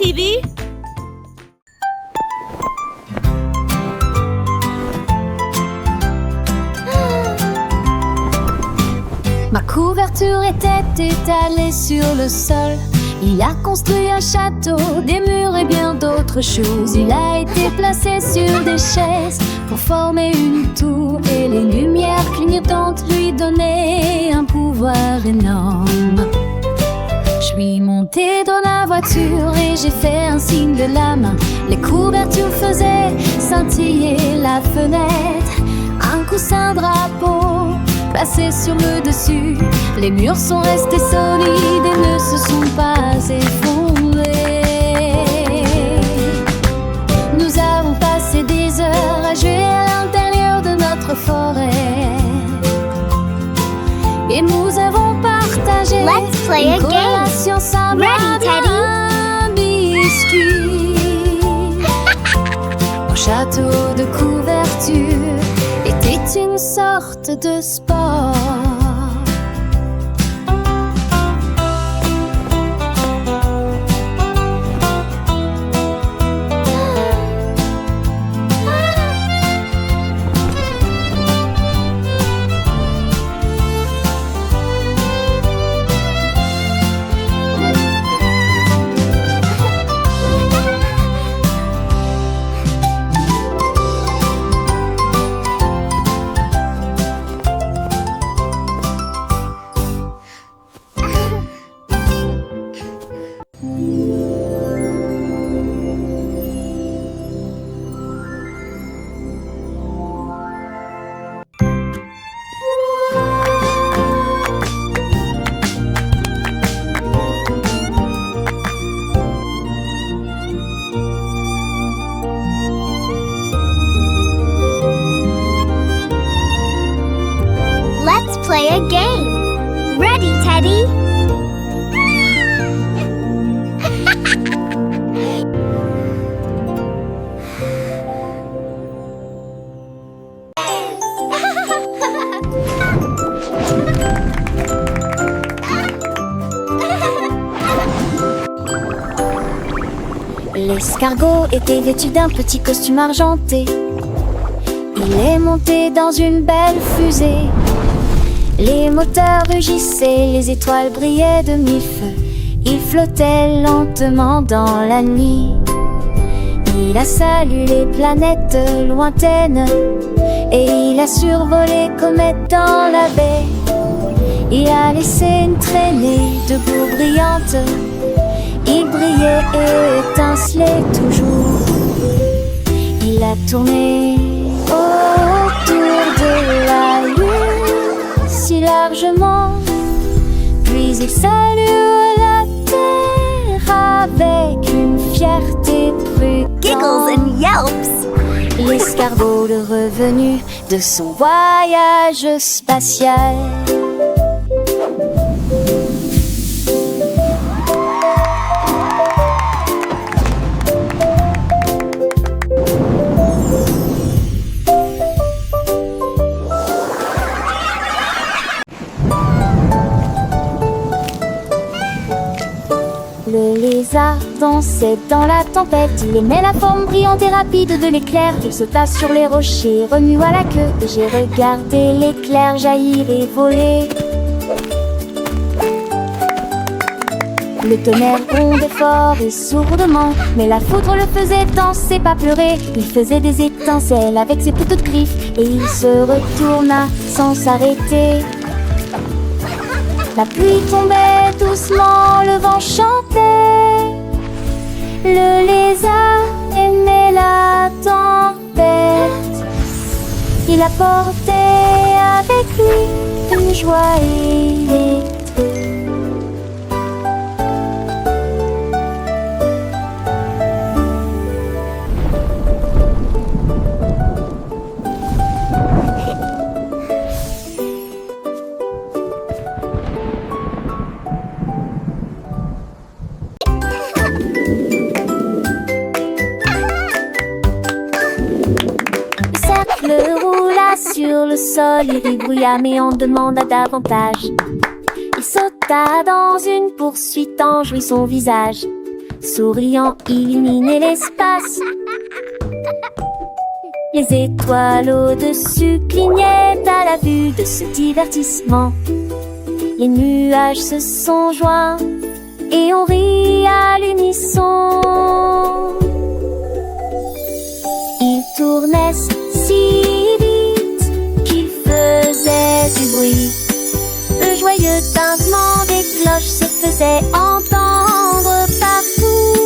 TV. Ma couverture était étalée sur le sol. Il a construit un château, des murs et bien d'autres choses. Il a été placé sur des chaises pour former une tour, et les lumières clignotantes lui donnaient un pouvoir énorme. Je suis montée dans la voiture et j'ai fait un signe de la main. Les couvertures faisaient scintiller la fenêtre. Un coussin drapeau placé sur le dessus. Les murs sont restés solides et ne se sont pas effondrés. Nous avons passé des heures à jouer à l'intérieur de notre forêt, et nous avons partagé une collation semblable à un biscuit. Mon château de couverture était une sorte de sport. Let's play a game. Ready, Teddy? L'escargot était vêtu d'un petit costume argenté. Il est monté dans une belle fusée. Les moteurs rugissaient, les étoiles brillaient de mille feux. Il flottait lentement dans la nuit. Il a salué les planètes lointaines, et il a survolé comètes dans la baie. Il a laissé une traînée de boue brillante. Il brillait et étincelait toujours. Il a tourné autour de la lune si largement, puis il salua la terre avec une fierté prudente. Giggles and yelps. L'escargot le revenu de son voyage spatial. Le lézard dansait dans la tempête. Il aimait la forme brillante et rapide de l'éclair. Il sauta sur les rochers, remua la queue, et j'ai regardé l'éclair jaillir et voler. Le tonnerre grondait fort et sourdement, mais la foudre le faisait danser, pas pleurer. Il faisait des étincelles avec ses petites griffes, et il se retourna sans s'arrêter. La pluie tombait doucement, le vent chantait. Le lézard aimait la tempête. Il apportait avec lui une joie électrique. Sur le sol, il ribouilla mais en demanda davantage. Il sauta dans une poursuite, en jouit son visage. souriant, illuminait l'espace. Les étoiles au-dessus clignaient à la vue de ce divertissement. Les nuages se sont joints et on rit à l'unisson. Ils tournaient si vite qu'ils faisaient du bruit. Le joyeux tintement des cloches se faisait entendre partout.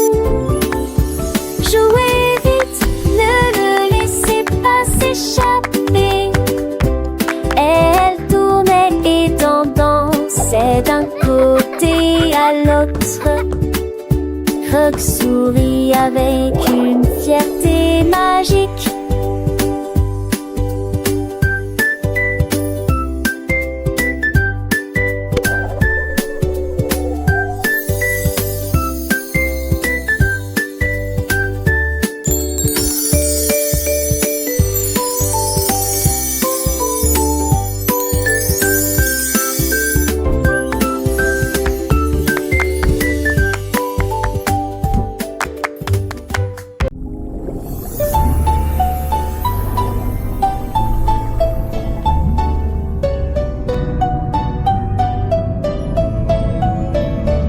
Jouez vite, ne le laissez pas s'échapper. Elle tournait et dansait d'un côté à l'autre. Croc sourit avec une fierté magique.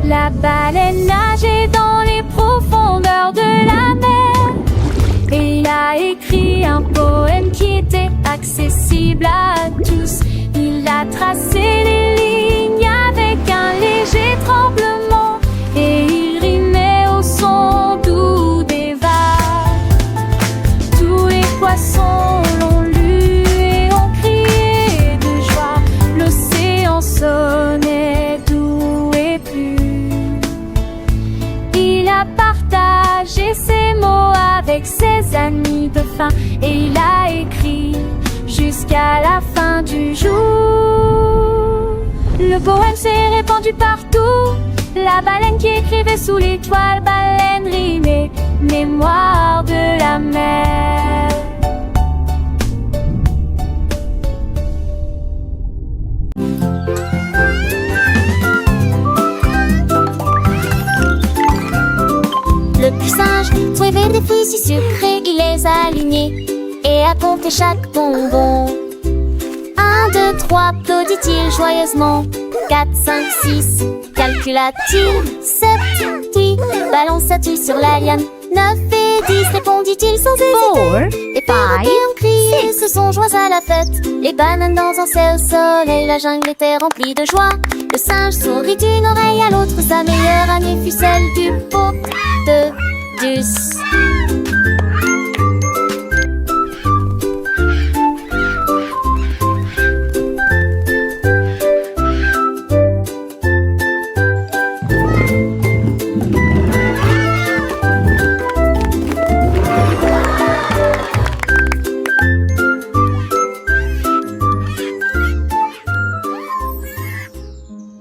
La baleine nageait dans les profondeurs de la mer. Et il a écrit un poème qui était accessible à tous. Il a tracé les lignes avec un léger tremblement. Et il rimait au son doux des vagues. Tous les poissons l'ont lu et ont crié de joie. L'océan sonnait doux et pur. Il a partagé ses mots avec ses amis de fin et il a écrit jusqu'à la fin du jour. Le poème s'est répandu partout. La baleine qui écrivait sous l'étoile, baleine rimée, mémoire de la mer. Le petit singe trouvait des fruits si sucrés, il les a alignés et a compté chaque bonbon. 1, 2, 3, applaudit-il joyeusement. 4, 5, 6, calcula-t-il. 7, 8, balança-t-il sur la liane. 9 et 10, répondit-il sans hésiter. Et 5, criés se sont joints à la fête. Les bananes dans un ciel au soleil, la jungle était remplie de joie. Le singe sourit d'une oreille à l'autre, sa meilleure amie fut celle du pot du